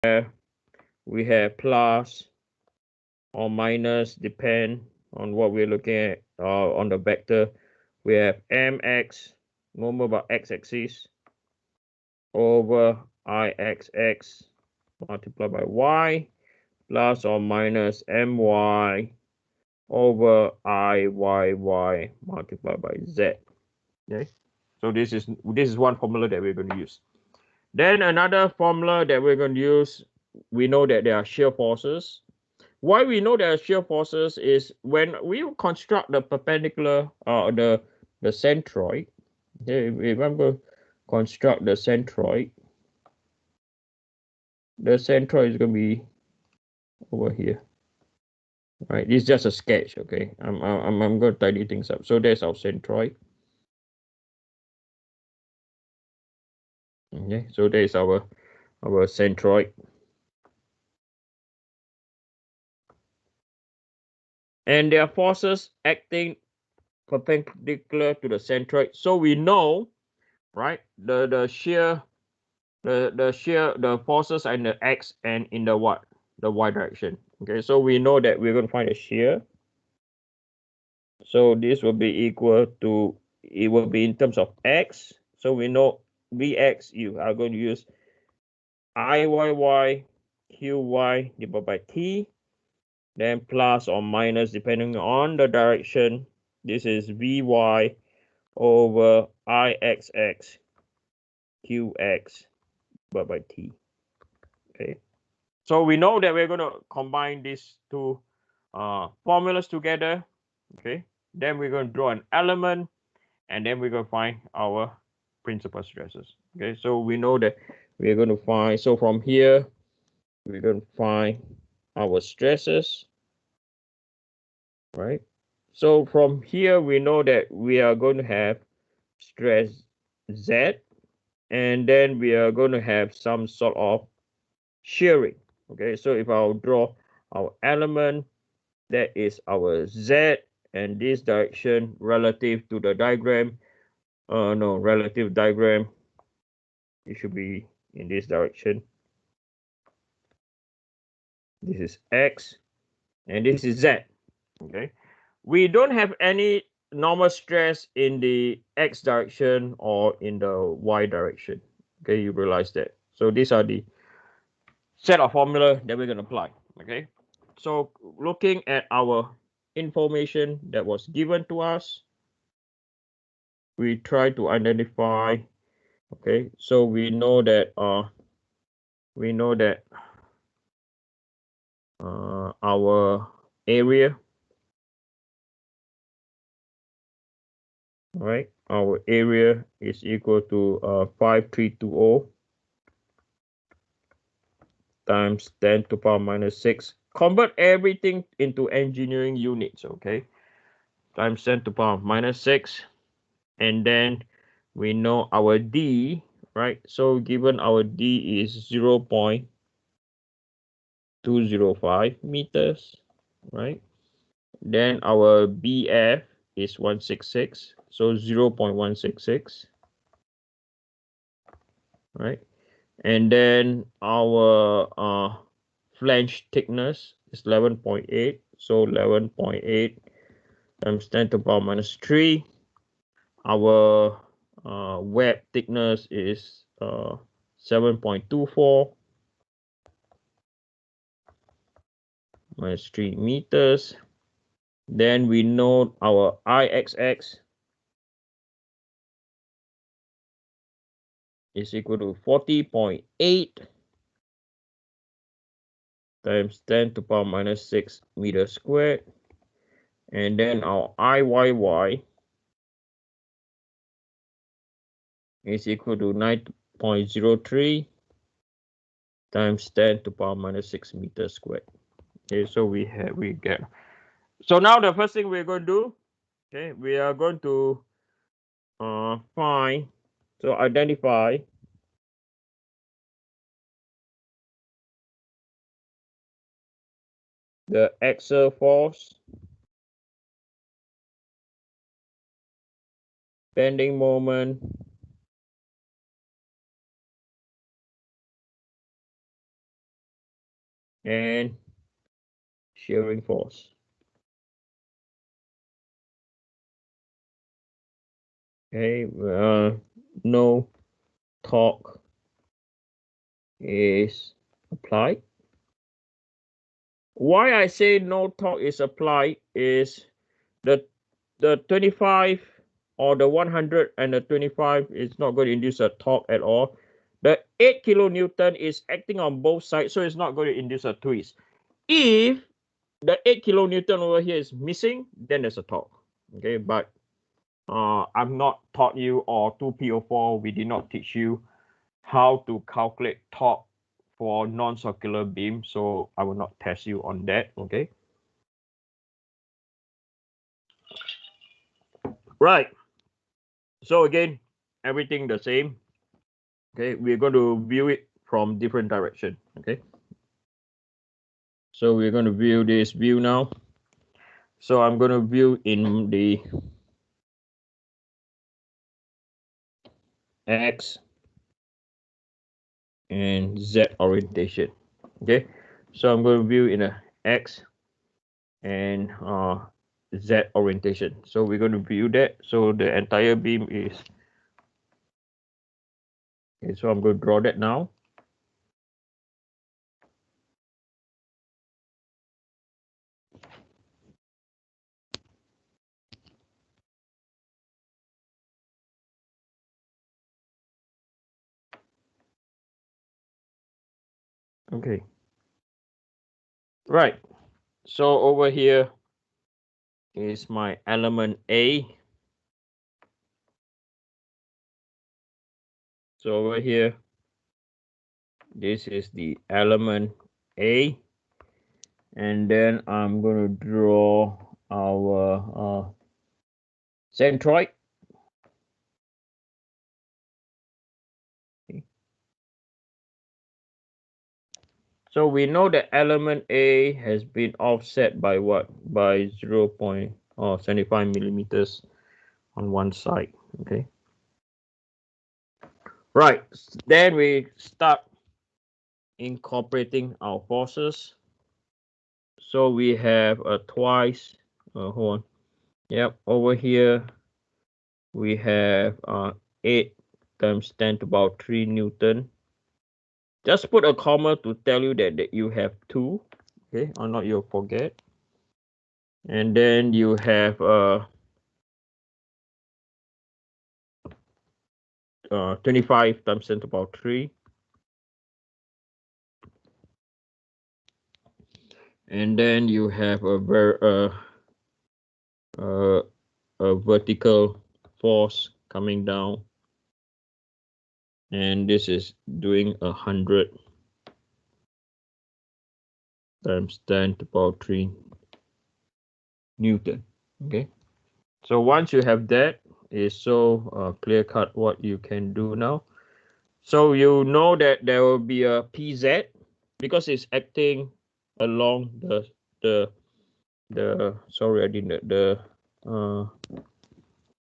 we have plus or minus, depend on what we're looking at on the vector. We have mx, moment about x-axis, over ixx multiplied by y, plus or minus my over iyy multiplied by z. Okay, so this is one formula that we're going to use. Then another formula that we're going to use, we know that there are shear forces. Why we know there are shear forces is when we construct the perpendicular, the centroid. Okay, remember, construct the centroid. The centroid is going to be over here. Right, it's just a sketch. Okay, I'm going to tidy things up. So there's our centroid. Okay, so there's our centroid. And there are forces acting perpendicular to the centroid. So we know, right, the shear, the forces are in the x and in the what? The y direction. Okay, so we know that we're going to find a shear. So this will be equal to, it will be in terms of x. So we know Vx, you are going to use Iyy Qy divided by T, then plus or minus depending on the direction. This is Vy over Ixx Qx divided by T. Okay, so we know that we're going to combine these two formulas together. Okay, then we're going to draw an element, and then we're going to find our principal stresses. Okay, so we know that we're going to find, so from here we're going to find our stresses, right? So from here we know that we are going to have stress Z, and then we are going to have some sort of shearing. Okay, so if I'll draw our element, that is our Z, and this direction relative to the diagram, no, relative diagram, it should be in this direction. This is X, and this is Z. Okay, we don't have any normal stress in the X direction or in the Y direction. Okay, you realize that. So these are the set of formula that we're going to apply. Okay, so looking at our information that was given to us, we try to identify. Okay, so we know that our area, right? Our area is equal to 5320 times 10 to the power minus 6. Convert everything into engineering units, okay? Times 10 to the power minus 6. And then we know our D, right? So given our D is 0.205 meters, right? Then our BF is 166, so 0.166, right? And then our flange thickness is 11.8, so 11.8 times 10 to the power minus 3. Our web thickness is 7.24 minus 3 meters. Then we know our Ixx is equal to 40.8 times 10 to the power minus 6 meters squared. And then our Iyy is equal to 9.03 times 10 to the power minus 6 meters squared. Okay, so we get. So now the first thing we're going to do, okay, we are going to identify the axial force, bending moment, and shearing force. Okay, no torque is applied. Why I say no torque is applied is the 25 or the 100 and the 25 is not going to induce a torque at all. The 8 kilonewton is acting on both sides, so it's not going to induce a twist. If the 8 kilonewton over here is missing, then there's a torque. Okay, but I've not taught you, or 2P04, we did not teach you how to calculate torque for non-circular beam, so I will not test you on that. Okay. Right. So again, everything the same. Okay, we're going to view it from different direction. Okay. So we're going to view this view now. So I'm going to view in the X and Z orientation. Okay. So I'm going to view in a X and Z orientation. So we're going to view that. So the entire beam is, okay, so I'm going to draw that now. Okay. Right. So over here is my element A. So over here, this is the element A. And then I'm going to draw our centroid. Okay. So we know that element A has been offset by what? By 0.75 millimeters on one side. Okay. Right. Then we start incorporating our forces. So we have a twice. Hold on. Yep. Over here we have 8 times 10 to the power 3 Newton. Just put a comma to tell you that you have 2. Okay, or not you'll forget. And then you have 25 times 10 to the power 3. And then you have a vertical force coming down. And this is doing 100 times 10 to the power 3 Newton. Okay. So once you have that, it's so clear cut what you can do now. So you know that there will be a PZ because it's acting along the sorry, I didn't, the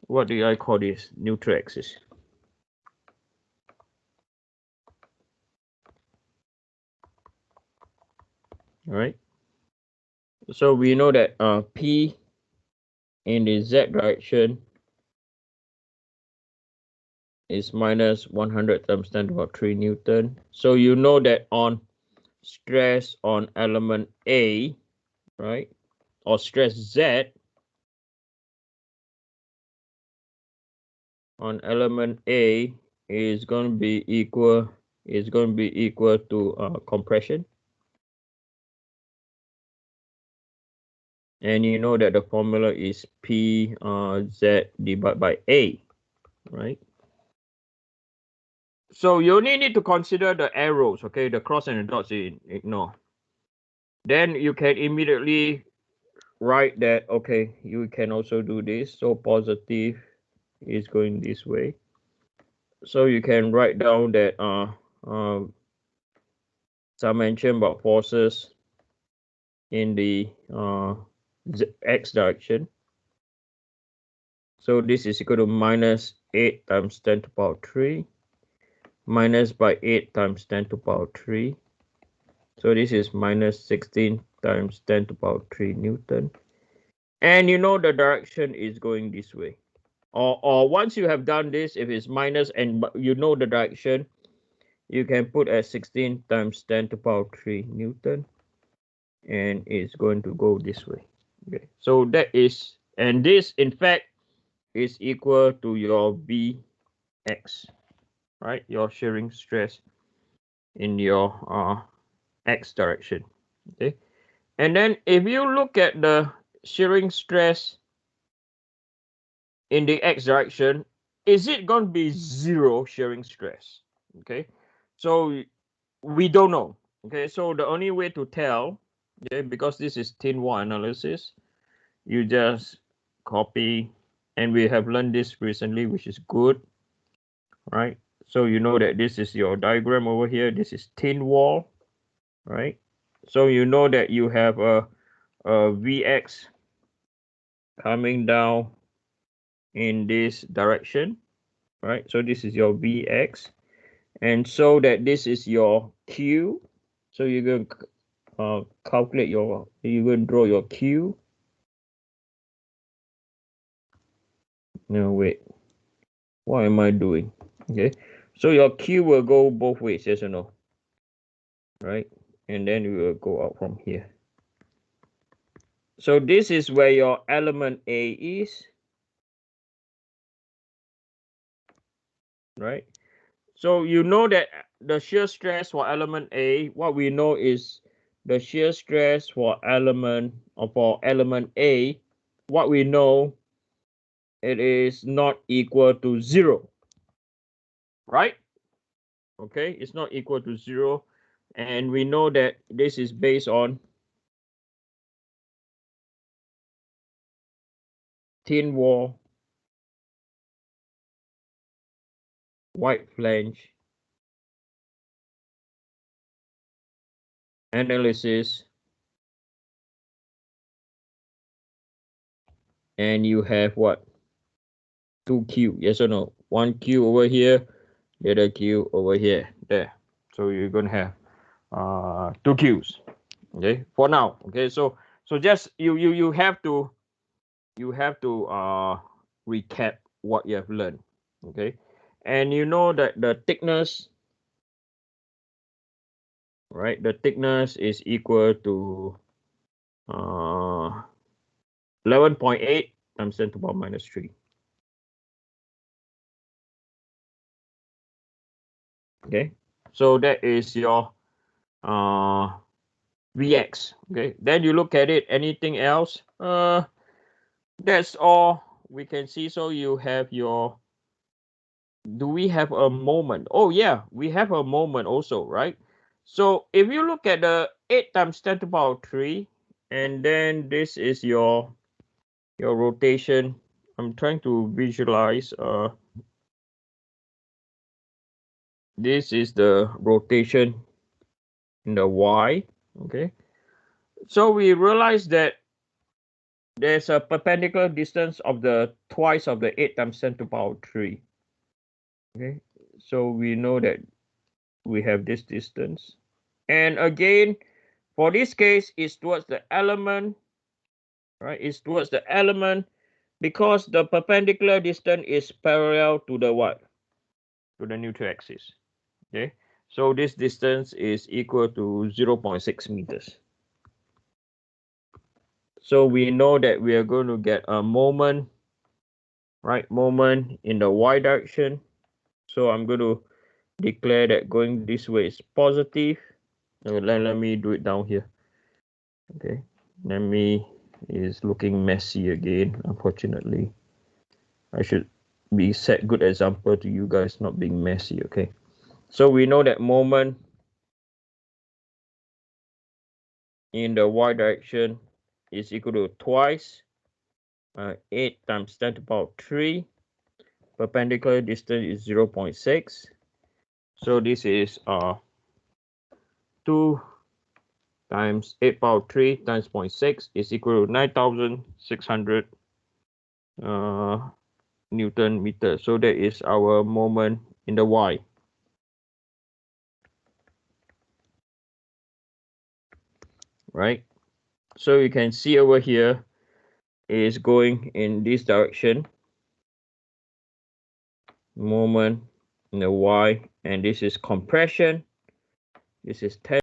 what do I call this, neutral axis. All right. So we know that P in the Z direction is minus 100 times 10 to the power 3 Newton. So you know that on stress on element A, right, or stress Z on element A is going to be equal to compression. And you know that the formula is P Z divided by A, right? So you only need to consider the arrows, okay? The cross and the dots you ignore. Then you can immediately write that, okay, you can also do this. So positive is going this way. So you can write down that some mention about forces in the X direction. So this is equal to minus 8 times 10 to the power 3 minus by 8 times 10 to the power 3. So this is minus 16 times 10 to the power 3 Newton. And you know the direction is going this way. Or once you have done this, if it's minus and you know the direction, you can put as 16 times 10 to the power 3 Newton. And it's going to go this way. Okay, so that is, and this in fact is equal to your Bx, right? Your shearing stress in your x direction. Okay, and then if you look at the shearing stress in the x direction, is it going to be zero shearing stress? Okay, so we don't know. Okay, so the only way to tell, okay, because this is thin wall analysis, you just copy, and we have learned this recently, which is good, right? So you know that this is your diagram over here. This is thin wall, right? So you know that you have a Vx coming down in this direction, right? So this is your Vx, and so that this is your Q. So you're going to calculate your, you're going to draw your Q. No, wait. What am I doing? Okay. So your Q will go both ways, yes or no? Right? And then we will go out from here. So this is where your element A is. Right? So you know that the shear stress for element A, what we know is the shear stress for element A, what we know, it is not equal to 0. Right? Okay, it's not equal to 0. And we know that this is based on thin wall, wide flange analysis, and you have what? 2Q, yes or no? 1Q over here, the other Q over here, there. So you're gonna have 2Qs. Okay, for now. Okay, so just you have to recap what you have learned. Okay, and you know that the thickness, right? The thickness is equal to 11.8 times 10 to the power minus 3. Okay, so that is your Vx. Okay, then you look at it, anything else? That's all we can see. So you have your, do we have a moment? Oh yeah, we have a moment also, right? So if you look at the 8 times 10 to the power 3, and then this is your rotation. I'm trying to visualize. This is the rotation in the y. Okay, so we realize that there's a perpendicular distance of the twice of the 8 times 10 to the power 3. Okay, so we know that we have this distance, and again for this case it's towards the element, right? It's towards the element because the perpendicular distance is parallel to the what? To the neutral axis. Okay, so this distance is equal to 0.6 meters. So we know that we are going to get a moment, right? Moment in the y direction. So I'm going to declare that going this way is positive. Let me do it down here. Okay, let me, is looking messy again, unfortunately. I should be set good example to you guys not being messy. Okay, so we know that moment in the y direction is equal to twice 8 times 10 to the power 3. Perpendicular distance is 0.6. So this is 2 times 8 power 3 times 0.6 is equal to 9,600 Newton meter. So that is our moment in the y. right? So you can see over here is going in this direction, moment in the Y, and this is compression, this is tension.